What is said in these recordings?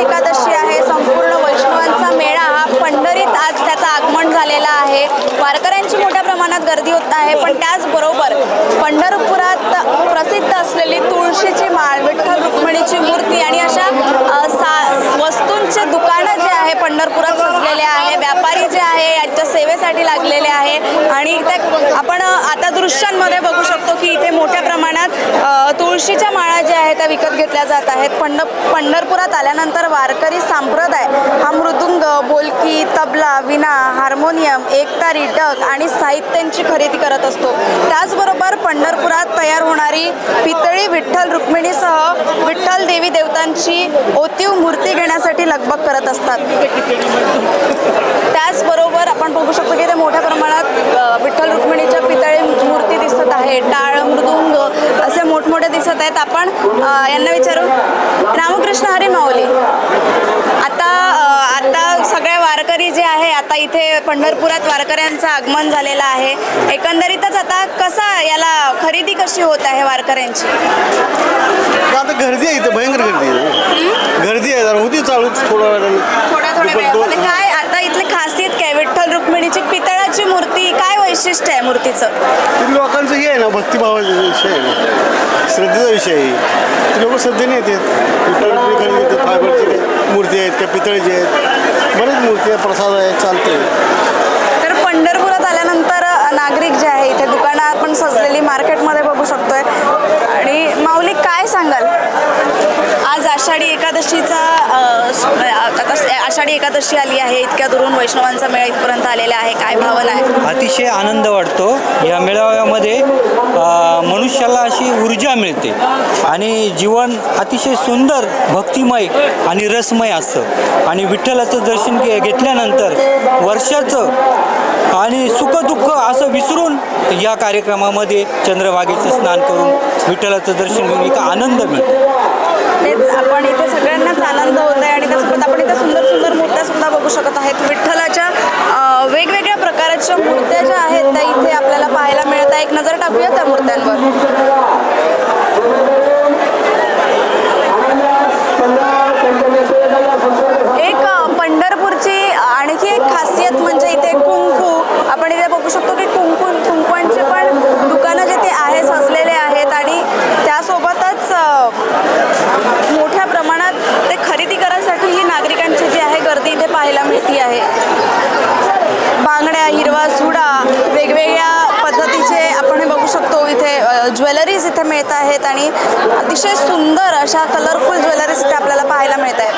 एकादशी आहे, संपूर्ण वैष्णवांचा मेळा हा पंढरीत आज त्याचं आगमन झालेला आहे। वारकऱ्यांची मोठ्या प्रमाणात गर्दी होत आहे, पण त्याचबरोबर पंढरपुरात प्रसिद्ध असलेली तुळशीची माळ, विठ्ठल रुक्मिणीची मूर्ती आणि अशा वस्तूंचे दुकानं जे आहे पंढरपुरात सजलेले आहे, व्यापारी जे आहे यांच्या सेवेसाठी लागलेले आहे आणि आपण आता दृश्यांमध्ये बघू शकतो की इथे मोठ्या प्रमाणात तुळशीच्या माळा ज्या आहेत त्या विकत घेतल्या जात आहेत। पंढरपुरात आल्यानंतर वारकरी संप्रदाय हा मृदुंग, बोलकी, तबला, वीणा, हार्मोनियम, एकतारी, डग आणि साहित्यांची खरेदी करत असतो। त्याचबरोबर पंढरपुरात तयार होणारी पितळी विठ्ठल रुक्मिणीसह विठ्ठल देवी देवतांची ओतीव मूर्ती घेण्यासाठी लगबग करत असतात। त्याचबरोबर आपण बघू शकतो की ते मोठ्या प्रमाणात विठ्ठल रुक्मिणीच्या पितळी मूर्ती दिसत आहे, टाळ, मृदुंग असे मोठमोठे दिसत आहेत। आपण यांना विचारू, रामकृष्ण हरी माऊली। आता सगळे वारकरी जे आहे आता इथे पंढरपुरात वारकऱ्यांचं आगमन झालेलं आहे, एकंदरीतच आता कसा याला खरेदी कशी होत आहे वारकऱ्यांची? आता गर्दी आहे, इथं भयंकर गर्दी आहे, गर्दी आहे, होती चालू थोड्या वेळामध्ये। काय आता इथली खासियत काय? विठ्ठल रुक्मिणीची पितळाची मूर्ती, काय वैशिष्ट्य आहे मूर्तीचं? लोकांचं हे आहे ना, भक्तिभावाचा विषय आहे ना, श्रद्धेचा विषय आहे। लोक श्रद्धेने येतात, विठ्ठल रुक्मिणी खरेदी येतात, फायबरची मूर्ती आहेत त्या पितळेची आहेत, बरेच मूर्ती आहेत, प्रसाद आहे, चालते। तर पंढरपुरात आल्यानंतर नागरिक जे आहे इथे दुकानं आपण सजलेली मार्केटमध्ये बघू शकतोय। आणि माऊली काय सांगाल, आज आषाढी एकादशी आली आहे, इतक्या दुरून वैष्णवांचा मेळा इथपर्यंत आलेला आहे, काय भावना आहे? अतिशय आनंद वाटतो। या मेळाव्यामध्ये मनुष्याला अशी ऊर्जा मिळते आणि जीवन अतिशय सुंदर, भक्तिमय आणि रसमय असतं आणि विठ्ठलाचं दर्शन घेतल्यानंतर वर्षाचं आणि सुखदुःख असं विसरून या कार्यक्रमामध्ये चंद्रभागेचं स्नान करून विठ्ठलाचं दर्शन घेऊन एक आनंद मिळतो। तेच आपण इथे सगळ्यांनाच आनंद होत आहे आणि त्यासोबत आपण इथे सुंदर सुंदर मूर्त्या सुद्धा बघू शकत आहेत। विठ्ठलाच्या वेगवेगळ्या प्रकारच्या मूर्त्या ज्या आहेत त्या इथे आपल्याला पाहायला मिळत आहे। एक नजर टाकूया त्या मूर्त्यांवर। एक पंढरपूरची आणखी एक खासियत म्हणजे इथे कुंकू, आपण इथे बघू शकतो की कुंकवांचे पण दुकानं जे ते आहे सजलेले आहेत आणि त्यासोबतच मोठ्या प्रमाणात ते खरेदी करण्यासाठी ही नागरिकांची जी आहे गर्दी इथे पाहायला मिळते आहे। बांगड्या, हिरवा चुडा, वेगवेगळ्या पद्धतीचे आपण हे बघू शकतो इथे ज्वेलरीज इथे मिळत आहेत आणि अतिशय सुंदर अशा कलरफुल ज्वेलरीज इथे आपल्याला पाहायला मिळत आहेत।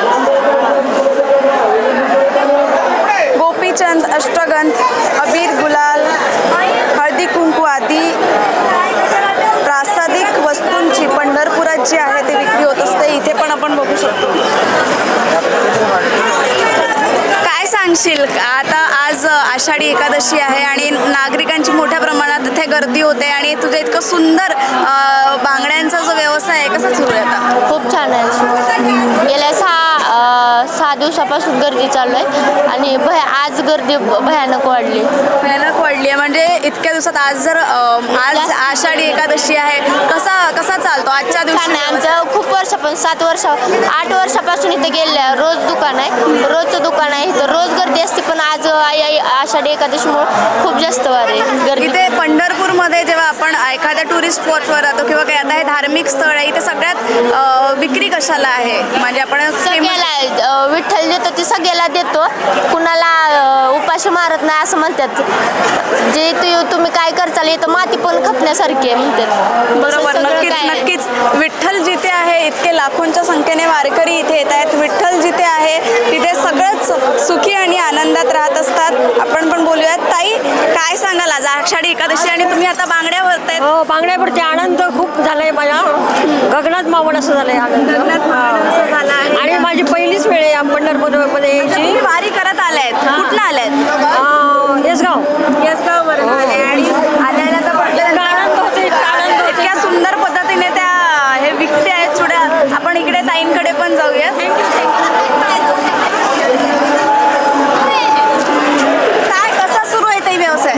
गोपीचंद, अष्टगंध, अबीर, गुलाल, हळदी कुंकू आदी प्रासादिक वस्तूंची पंढरपुरात जी आहे ते विक्री होत असते, इथे पण आपण बघू शकतो। काय सांगशील, आता आज आषाढी एकादशी आहे आणि नागरिकांची मोठ्या प्रमाणात इथे गर्दी होते आणि तुझं इतकं सुंदर बांगड्यांचा जो व्यवसाय आहे कसा सुरू आहे आता? खूप छान आहे, गेल्या 6 दिवसापासून गर्दी चालू आहे आणि आज गर्दी भयानक वाढली आहे। म्हणजे इतक्या दिवसात आज आषाढी एकादशी आहे, कसा चालतो आजच्या दिवशी? आमचं खूप वर्षापासून 8 वर्षापासून इथे गेल्या रोज दुकान आहे, रोजचं दुकान आहे, इथं रोज गर्दी असते, पण आज आषाढी एकादशीमुळे खूप जास्त गर्दी। इथे पंढरपूरमध्ये जेव्हा आपण एखाद्या टुरिस्ट स्पॉटवर राहतो किंवा काही आता हे धार्मिक स्थळ आहे, इथे सगळ्यात विक्री कशाला आहे? म्हणजे आपण सगळ्याला विठ्ठल देतो ते सगळ्याला देतो, कुणाला उपाशी मारत नाही असं म्हणतात। जे तुम्ही काय करताल इथं माती पण खपण्यासारखी आहे म्हणतात। बरोबर, नक्कीच विठ्ठल जिथे आहे इतके लाखोंच्या संख्येने वारकरी इथे येत आहेत। विठ्ठल जिथे आहे तिथे सगळंच सुखी आणि आनंदात राहत असतात। आपण पण बोलूयात। ताई, काय सांगाल, आज आषाढी एकादशी आणि तुम्ही आता बांगड्या भरतायत? हो, बांगड्यावरती आनंद खूप झालाय, माझ्या गगनात मावण असं झालंय आनंद झाला आहे आणि माझी पहिलीच वेळ आहे पंढरपूरमध्ये यायची। वारी करत आल्यात, कुठला आल्यात? येसगाव वरून आले आणि आल्याला तर आनंद होते, इतक्या सुंदर पद्धतीने त्या हे विकते आहेत चुड्या। आपण इकडे ताईंकडे पण जाऊया। काय कसा सुरू आहे ताई व्यवसाय?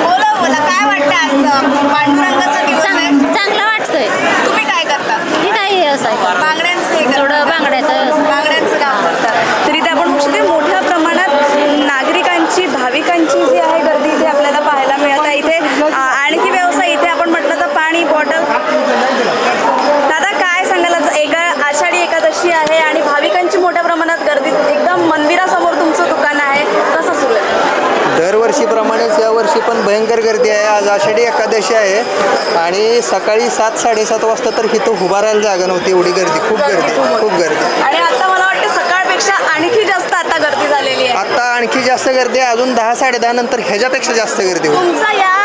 बोला काय वाटतं आज पांडुरंगाचा दिवस आहे? चांगला वाटतोय। तुम्ही काय करता? व्यवसाय भयंकर गर्दी आहे. आज आषाढी एकादशी आहे आणि सकाळी 7-7:30 वाजता तर इथं उभारायला जागा नव्हती, एवढी गर्दी, खूप गर्दी. आणि आता मला वाटतं सकाळपेक्षा आणखी जास्त आता गर्दी झालेली आहे. आता आणखी जास्त गर्दी आहे, अजून 10-10:30 नंतर ह्याच्यापेक्षा जास्त गर्दी होईल. तुमचा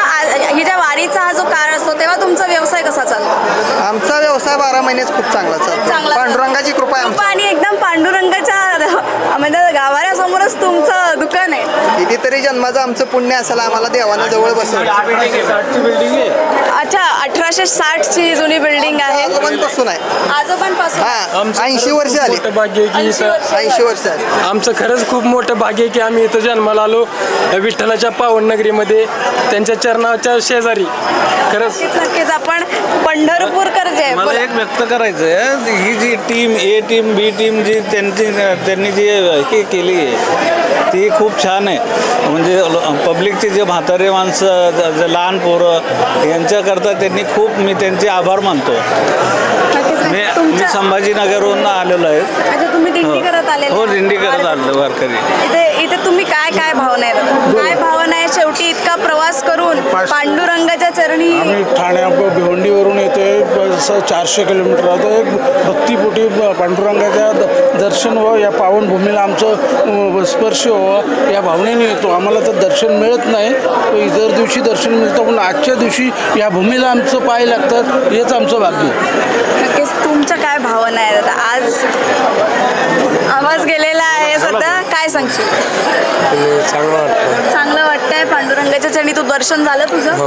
ही ज्या वारीचा हा जो काळ असतो तेव्हा तुमचा व्यवसाय कसा चालतो? आमचा व्यवसाय 12 महिनेच खूप चांगला चालतो. पांडुरंगाची कृपा आहे आमची. आणि एकदम पांडुरंगाच्या म्हणजे गाभाऱ्यासमोरच तुमचं दुकान आहे. कितीतरी जन्माचं आमचं पुण्य असेल, आम्हाला देवानं जवळ बसवलं. अच्छा, 1860ची जुनी बिल्डिंग आहे. आजोबांपासून आहे. आजोबांपासून? हा, 80 वर्ष आली. 80 वर्ष आली. आमचं खरंच खूप मोठं भाग्य आहे की आम्ही इथं जन्माला आलो विठ्ठलाच्या पावन नगरीमध्ये, त्यांच्या चरणाच्या शेजारी. खरंच नक्कीच आपण पंढरपूरकर जे मला एक व्यक्त करायचं आहे, ही जी टीम ए टीम बी टीम जी त्यांनी जी हे केली आहे ती खूप छान आहे. म्हणजे पब्लिकचे जे म्हातारे माणसं, जे लहान पोरं यांच्याकरता मी त्यांचे आभार मानतो. मी संभाजीनगरवरून आलेलो आहे. अच्छा, तुम्ही दिंडी करत आले? हो, दिंडी करत आलो वारकरी. इथे तुम्ही काय भावना आहेत? काय भावना आहे शेवटी इतका प्रवास करून पांडुरंगाच्या चरणी? आम्ही ठाण्या भिवंडीवरून येतोय, 400 किलोमीटर राहतो. भक्तीपोटी पांडुरंगाच्या दर्शन व्हावं, या पावनभूमीला आमचं स्पर्श व्हावं या भावनेने येतो. आम्हाला तर दर्शन मिळत नाही, इतर दिवशी दर्शन मिळतं, पण आजच्या दिवशी या भूमीला आमचं पाय लागतात, हेच आमचं भाग्य. नक्कीच. तुमच्या काय भावना आहेत? आज आवाज गेलेला आहे सध्या, काय सांगशील? चांगलं वाटतंय पांडुरंगाच्या चरणी. तू दर्शन झालं तुझं?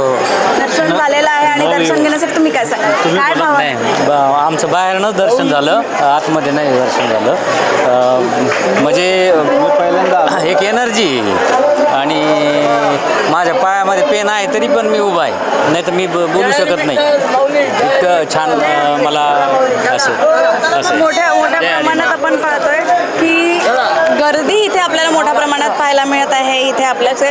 दर्शन झालेलं आहे आणि दर्शन घेण्यासाठी तुम्ही काय सांगाल? काय भावना? आमचं बाहेरनंच दर्शन झालं, आतमध्ये नाही दर्शन झालं. म्हणजे पहिल्यांदा एक एनर्जी आणि माझ्या पायामध्ये पेन आहे तरी पण मी उभा आहे, नाही तर मी बोलू शकत नाही. इतकं छान मला असं मोठ्या प्रमाणात आपण पाहतोय की गर्दी इथे आपल्याला मोठ्या प्रमाणात पाहायला मिळत आहे. इथे आपल्याचे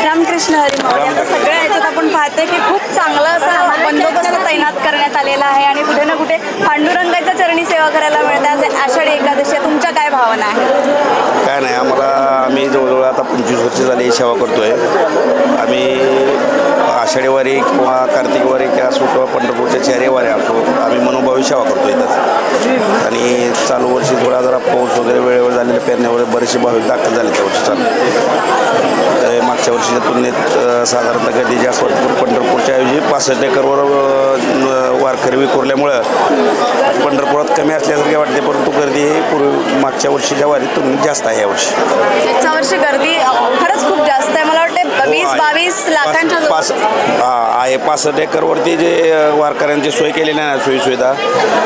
रामकृष्ण हरी माऊली आता सगळ्या ह्याच्यात आपण पाहतोय की खूप चांगला असा बंदोबस्त तैनात करण्यात आलेला आहे आणि कुठे ना कुठे पांडुरंगाच्या चरणी सेवा करायला मिळतात. आषाढी एकादशी तुमच्या काय भावना आहे? काय नाही, आम्ही जवळजवळ आता 25 वर्ष झाली सेवा करतोय. आम्ही आषाढी वारी किंवा कार्तिक वारी असो किंवा पंढरपूरच्या 4 वाऱ्या असो, आम्ही मनोभावी सेवा करतो इथं. आणि चालू वर्षी थोडा जरा पाऊस वगैरे वेळेवर झालेल्या पेरण्यावर बरेचसे भाविक दाखल झाले त्या वर्षी चालू. मागच्या वर्षीच्या तुलनेत साधारणतः गर्दी जास्त वाटते. पंढरपूरच्या ऐवजी 65 एकरवर वारकरी विखुरल्यामुळं पंढरपुरात कमी असल्यासारखे वाटते, परंतु गर्दी ही मागच्या वर्षीच्या वारीत तुलनेत जास्त आहे यावर्षी. मागच्या वर्षी गर्दी खरंच खूप जास्त आहे. मला वाटते 20-22 लाखांच्या आहे. 65 एकरवरती जे वारकऱ्यांची सोय केलेली नाही, सोयीसुविधा,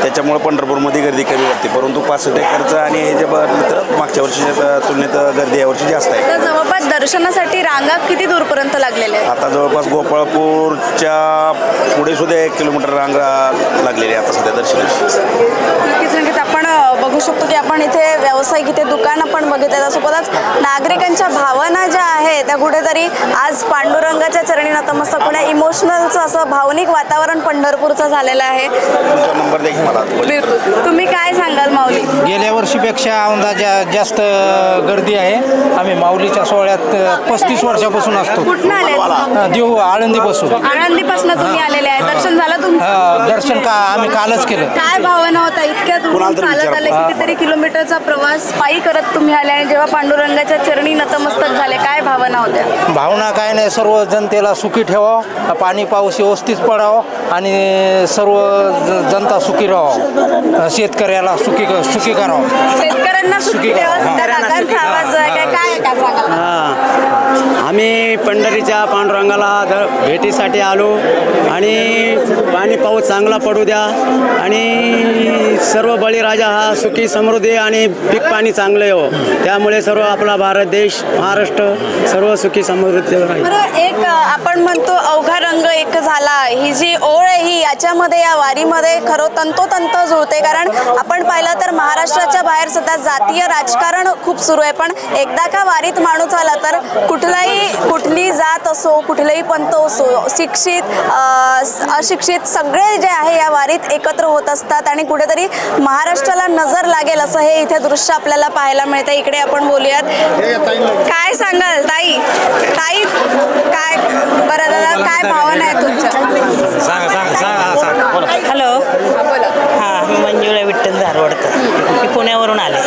त्याच्यामुळे पंढरपूरमध्ये गर्दी कमी वाटते. परंतु 65 एकरचं आणि हे जे बघितलं तर मागच्या वर्षीच्या तुलनेत गर्दी यावर्षी जास्त आहे. जवळपास दर्शनासाठी रांगा किती दूरपर्यंत लागलेल्या आहेत? आता जवळपास गोपाळपूरच्या पुढे सुद्धा 1 किलोमीटर रांगा लागलेली आहे आता सध्या दर्शनाची. नक्कीच आपण बघू शकतो की आपण इथे व्यावसायिक इथे दुकान आपण बघितलं, त्यासोबतच नागरिकांच्या भावना ज्या आहेत त्या कुठेतरी आज पांडुरंगाच्या चरणी नतमस्तक होण्या इमोशनलचं असं भावनिक वातावरण पंढरपूरचं झालेलं आहे. नंबर देखील मला तुम्ही काय सांगाल माऊली? गेल्या वर्षीपेक्षा जास्त गर्दी आहे. आम्ही माऊलीच्या सोहळ्यात 35 वर्षापासून असतो. कुठून आले? देऊ आळंदीपासून. आळंदीपासून तुम्ही आलेले आहे. दर्शन झालं तुमचं? दर्शन आम्ही कालच केलं. काय भावना होता? इतक्या दूर चालत आले, कितीतरी किलोमीटरचा प्रवास पायी करत तुम्ही आले आणि जेव्हा पांडुरंगाच्या चरणी नतमस्तक झाले, काय भावना होत्या? भावना काय नाही, सर्व जनतेला सुखी ठेवावं, पाणी पाऊस व्यवस्थित पडावं आणि सर्व जनता सुखी राहावं, शेतकऱ्याला सुखी करावं. शेतकऱ्यांना सुखी आम्ही पंढरीच्या पांडुरंगाला भेटीसाठी आलो आणि पाणी पाऊस चांगला पडू द्या आणि सर्व बळीराजा हा सुखी समृद्धी आणि पीक पाणी चांगलं येवं, त्यामुळे सर्व आपला भारत देश महाराष्ट्र सर्व सुखी समृद्धी राहील. एक आपण म्हणतो अवघा रंग एक झाला, ही जी ओळ आहे ही याच्यामध्ये या वारीमध्ये खरं तंतोतंत जुळते. कारण आपण पाहिलं तर महाराष्ट्राच्या बाहेर सध्या जातीय राजकारण खूप सुरू आहे, पण एकदा का वारीत माणूस आला तर कुठली जात असो, कुठलेही पंथ असो, शिक्षित अशिक्षित सगळे जे आहे या वारीत एकत्र होत असतात आणि कुठेतरी महाराष्ट्राला नजर लागेल असं हे इथे दृश्य आपल्याला पाहायला मिळतं. इकडे आपण बोलूयात. काय सांगाल ताई? काय बरं दादा, काय भावना आहे तुमच्या? हॅलो, बोला. हां, मंजुळा विठ्ठल धारवडकर. मी पुण्यावरून आले.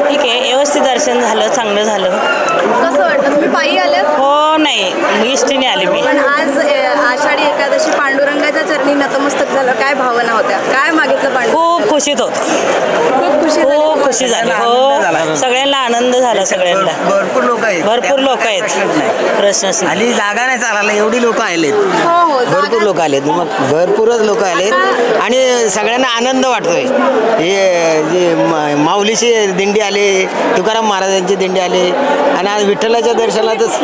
ठीक आहे, व्यवस्थित दर्शन झालं, चांगलं झालं. कसं वाटतं? तुम्ही पायी आले? हो, नाही, मी इष्टीने आले मी. पण आज आषाढी एकादशी पांडुरंगाच्या चरणी नतमस्तक झालं, काय भावना होत्या? काय मागितलं पांडुरंग? खूप खुशीत होत, खूप खुशी झाली. हो, सगळ्यांना आनंद झाला. सगळ्यांना भरपूर लोक आहेत, भरपूर लोक आहेत. प्रश्नच नाही. आणि जागा नाही चालायला, एवढी लोक आलेत. हो, भरपूर लोक आलेत, मग भरपूरच लोक आलेत आणि सगळ्यांना आनंद वाटतोय. हे जे माऊलीची दिंडी आले, तुकाराम महाराजांची दिंडी आले आणि आज विठ्ठलाच्या दर्शनातच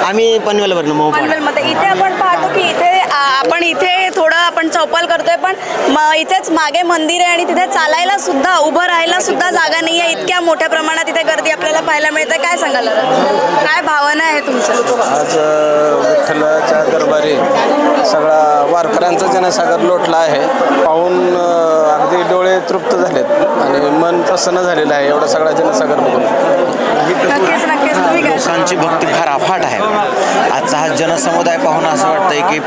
आम्ही पनवेलवरनं पनवेलमध्ये. इथे आपण पाहतो की इथे थोडं आपण चौपाल करतोय, पण इथेच मागे मंदिर आहे आणि तिथे चालायला सुद्धा, उभं राहायला सुद्धा जागा नाही आहे. इतक्या मोठ्या प्रमाणात इथे गर्दी आपल्याला पाहायला मिळते. काय सांगाल, काय भावना आहे तुमच्या? आज विठ्ठलाच्या दरबारी सगळा वारकऱ्यांचा जनसागर लोटला आहे. पाहून अगदी डोळे तृप्त झालेत आणि मन प्रसन्न झालेलं आहे एवढा सगळा जनसागर बघून. लोकांची भक्ती फार अफाट आहे. आजचा हा जनसमुदाय पाहून असं वाटतंय की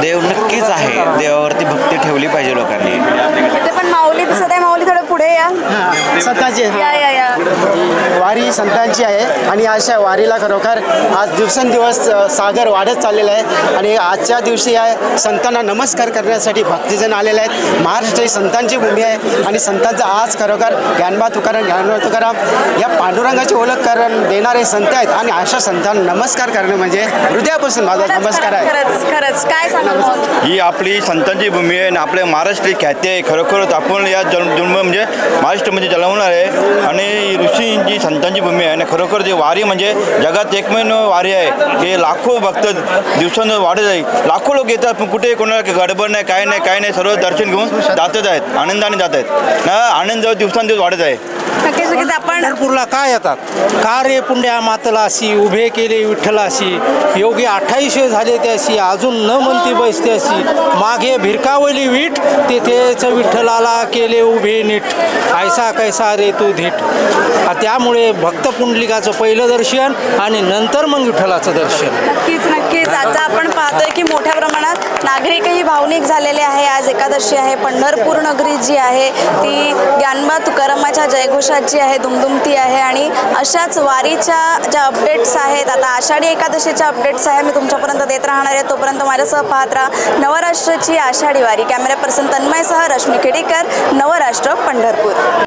देव नक्कीच आहे. देवावरती भक्ती ठेवली पाहिजे लोकांनी. इथे पण माऊली दिसत आहे. माऊली थोडं पुढे या. संतांची या. वारी संतांची आहे आणि अशा वारीला खरोखर आज दिवसेंदिवस सागर वाढत चाललेला आहे आणि आजच्या दिवशी या संतांना नमस्कार करण्यासाठी भक्तजन आलेले आहेत. महाराष्ट्र ही संतांची भूमी आहे आणि संतांचा आज खरोखर ज्ञानबा तुकाराम या पांडुरंगाची ओळख देणारे संत आहेत आणि अशा संतांना नमस्कार करणे म्हणजे हृदयापासून माझा नमस्कार आहे. खरंच काय सांगाल? ही आपली संतांची भूमी आहे आणि आपल्या महाराष्ट्राची ख्याती आहे. खरोखरच आपण या जन्म म्हणजे महाराष्ट्रामध्ये जन्मणार आहे आणि ऋषींची संतांची भूमी आहे आणि खरोखर जे वारी म्हणजे जगात एकमेव वारी आहे. हे लाखो भक्त दिवसांनी वाढत आहे. लाखो लोक येतात, पण कुठे कोणाला गडबड नाही, काय नाही, सर्व दर्शन घेऊन जातच आहेत, आनंदाने जात आहेत. आनंद दिवसांदिवस वाढत आहे. पंढरपूरला काय येतात? का रे पुंड्या मातलाशी उभे केले विठ्ठलाशी, योगी 28 झाले त्याशी, अजून न म्हणती बैसत्याशी, मागे भिरकावली वीट, तेथेच विठ्ठलाला केले उभे नीट, ऐसा कैसा रे तू धीट. त्यामुळे भक्त पुंडलिकाचं पहिलं दर्शन आणि नंतर मग विठ्ठलाचं दर्शन. नक्कीच आता आपण पाहतोय की मोठ्या प्रमाणात नागरिकही भावनिक झालेले आहे. आज एकादशी आहे. पंढरपूर नगरी जी आहे ती ज्ञानबा तुकारामाच्या जयघोषात जी आहे दुमदुमती आहे आणि अशाच वारीच्या ज्या अपडेट्स आहेत, आता आषाढी एकादशीच्या अपडेट्स आहे, मी तुमच्यापर्यंत देत राहणार आहे. तोपर्यंत माझ्यासह पाहत राहा नवराष्ट्राची आषाढी वारी. कॅमेरा पर्सन तन्मयसह रश्मी खेडेकर, नवराष्ट्र, पंढरपूर.